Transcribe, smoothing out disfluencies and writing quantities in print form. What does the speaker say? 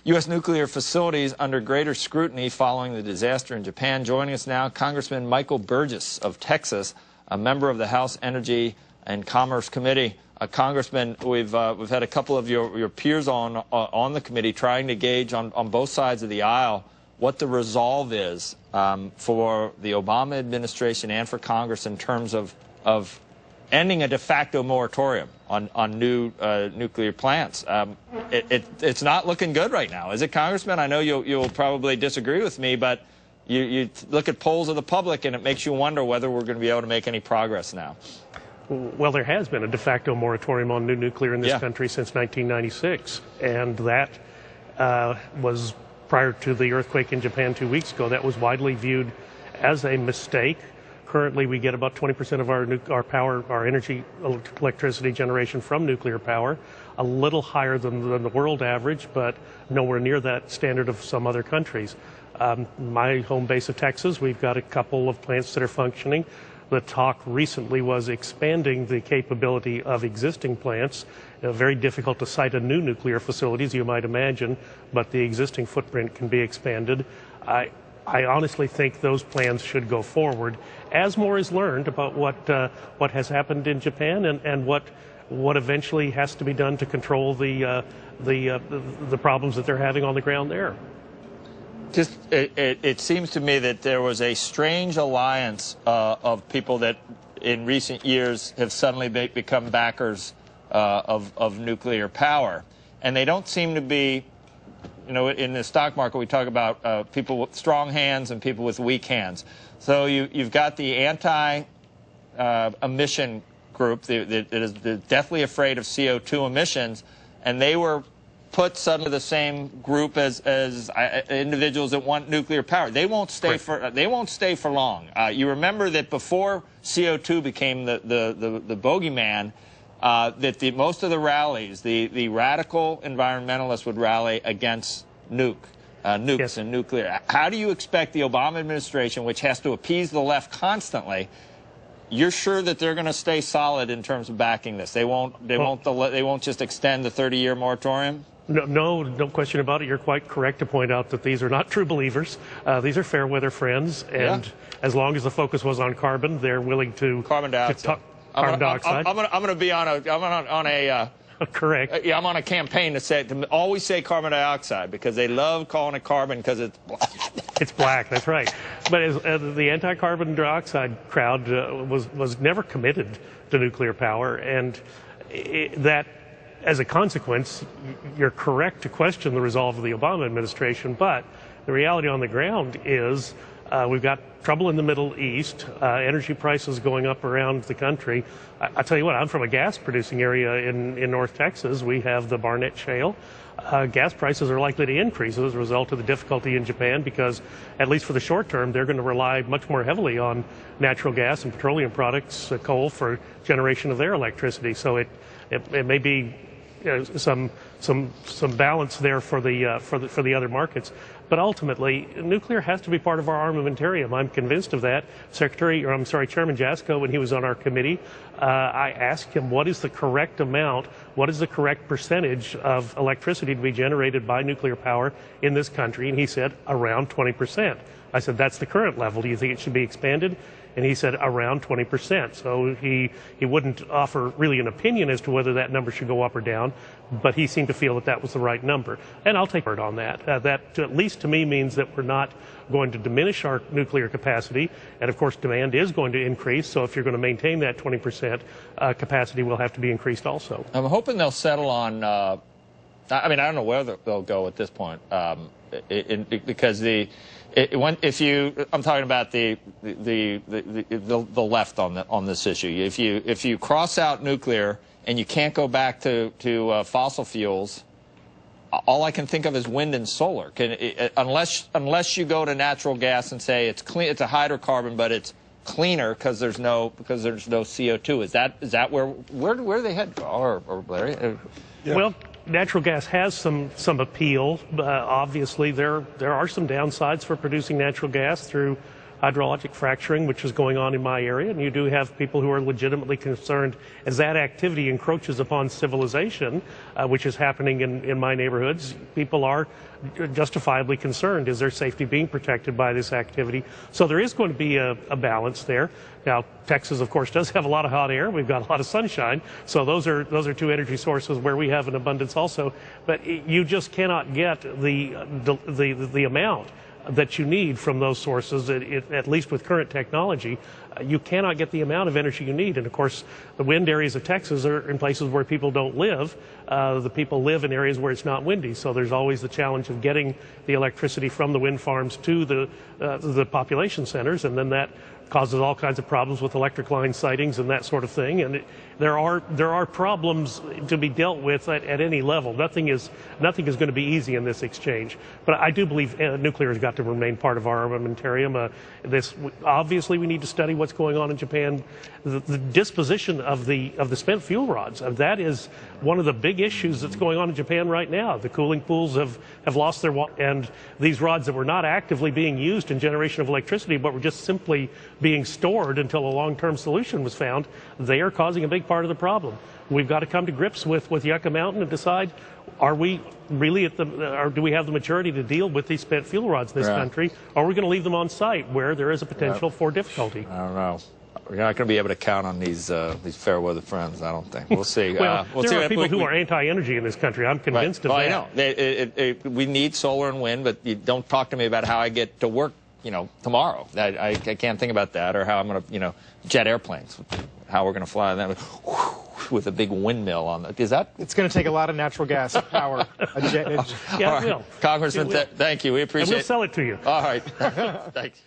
U.S. nuclear facilities under greater scrutiny following the disaster in Japan. Joining us now, Congressman Michael Burgess of Texas, a member of the House Energy and Commerce Committee. Congressman, we've had a couple of your peers on the committee trying to gauge on both sides of the aisle what the resolve is for the Obama administration and for Congress in terms of ending a de facto moratorium on new nuclear plants. It's not looking good right now, is it, Congressman? I know you'll probably disagree with me, but you look at polls of the public and it makes you wonder whether we're going to be able to make any progress now. Well, there has been a de facto moratorium on new nuclear in this country since 1996, and that was prior to the earthquake in Japan 2 weeks ago. That was widely viewed as a mistake. Currently, we get about 20% of our power, our electricity generation from nuclear power, a little higher than the world average, but nowhere near that standard of some other countries. My home base of Texas, we've got a couple of plants that are functioning. The talk recently was expanding the capability of existing plants. Very difficult to site a new nuclear facility, as you might imagine, but the existing footprint can be expanded. I honestly think those plans should go forward as more is learned about what has happened in Japan and what eventually has to be done to control the problems that they're having on the ground there. It seems to me that there was a strange alliance of people that in recent years have suddenly become backers of nuclear power. And they don't seem to be, you know, in the stock market we talk about people with strong hands and people with weak hands. So you've got the anti-emission group that is deathly afraid of CO2 emissions, and they were put suddenly the same group as individuals that want nuclear power. They won't stay for long. You remember that before CO2 became the bogeyman, that most of the rallies, the radical environmentalists would rally against nukes and nuclear. How do you expect the Obama administration, which has to appease the left constantly, you're sure that they're going to stay solid in terms of backing this? They won't just extend the 30-year moratorium? No question about it. You're quite correct to point out that these are not true believers. These are fair weather friends, and as long as the focus was on carbon, they're willing to carbon dioxide. Carbon dioxide. I'm going to be on a correct. Yeah, I'm on a campaign to always say carbon dioxide because they love calling it carbon because it's black. It's black. That's right. But as the anti-carbon dioxide crowd was never committed to nuclear power, and that. As a consequence, you're correct to question the resolve of the Obama administration, but the reality on the ground is we've got trouble in the Middle East, energy prices going up around the country. I tell you what, I'm from a gas-producing area in North Texas. We have the Barnett Shale. Gas prices are likely to increase as a result of the difficulty in Japan because, at least for the short term, they're going to rely much more heavily on natural gas and petroleum products, coal, for generation of their electricity. So it may be some balance there for the other markets, but ultimately nuclear has to be part of our armamentarium. I'm convinced of that. Chairman Jasko, when he was on our committee, I asked him what is the correct amount, what is the correct percentage of electricity to be generated by nuclear power in this country, and he said around 20%. I said, that's the current level. Do you think it should be expanded? And he said around 20%. So he wouldn't offer really an opinion as to whether that number should go up or down, but he seemed to feel that that was the right number. And I'll take word on that. That at least to me means that we're not going to diminish our nuclear capacity. And of course, demand is going to increase. So if you're going to maintain that 20%, capacity will have to be increased also. I'm hoping they'll settle on, I mean, I don't know where they'll go at this point, because I'm talking about the left on this issue. If you cross out nuclear and you can't go back to fossil fuels, all I can think of is wind and solar. Unless you go to natural gas and say it's clean, it's a hydrocarbon, but it's cleaner because there's no CO2. Is that where they head? Or Larry? Yeah. Well, natural gas has some appeal. Obviously, there are some downsides for producing natural gas through hydrologic fracturing, which is going on in my area, and you do have people who are legitimately concerned as that activity encroaches upon civilization, which is happening in my neighborhoods. People are justifiably concerned. Is their safety being protected by this activity? So there is going to be a balance there. Now, Texas, of course, does have a lot of hot air. We've got a lot of sunshine. So those are two energy sources where we have an abundance also. But you just cannot get the amount that you need from those sources, at least with current technology. You cannot get the amount of energy you need. And of course, the wind areas of Texas are in places where people don't live. The people live in areas where it's not windy. So there's always the challenge of getting the electricity from the wind farms to the population centers. And then that causes all kinds of problems with electric line sightings and that sort of thing. And there are problems to be dealt with at any level. Nothing is going to be easy in this exchange. But I do believe nuclear has got to remain part of our armamentarium. Obviously, we need to study what's going on in Japan. The disposition of the spent fuel rods, that is one of the big issues that's going on in Japan right now. The cooling pools have lost their water, and these rods that were not actively being used in generation of electricity, but were just simply being stored until a long-term solution was found, they are causing a big part of the problem. We've got to come to grips with Yucca Mountain and decide, are we really or do we have the maturity to deal with these spent fuel rods in this country? Or are we going to leave them on site where there is a potential for difficulty? I don't know. We're not going to be able to count on these fair weather friends, I don't think. We'll see. Well, there are people who are anti-energy in this country. I'm convinced of that. I know. We need solar and wind, but you don't talk to me about how I get to work, tomorrow. I can't think about that, or how I'm going to, jet airplanes, how we're going to fly them with a big windmill on it. Is that? It's going to take a lot of natural gas power. Yeah, it will. Congressman, thank you. We appreciate it. And we'll sell it to you. All right. Thanks.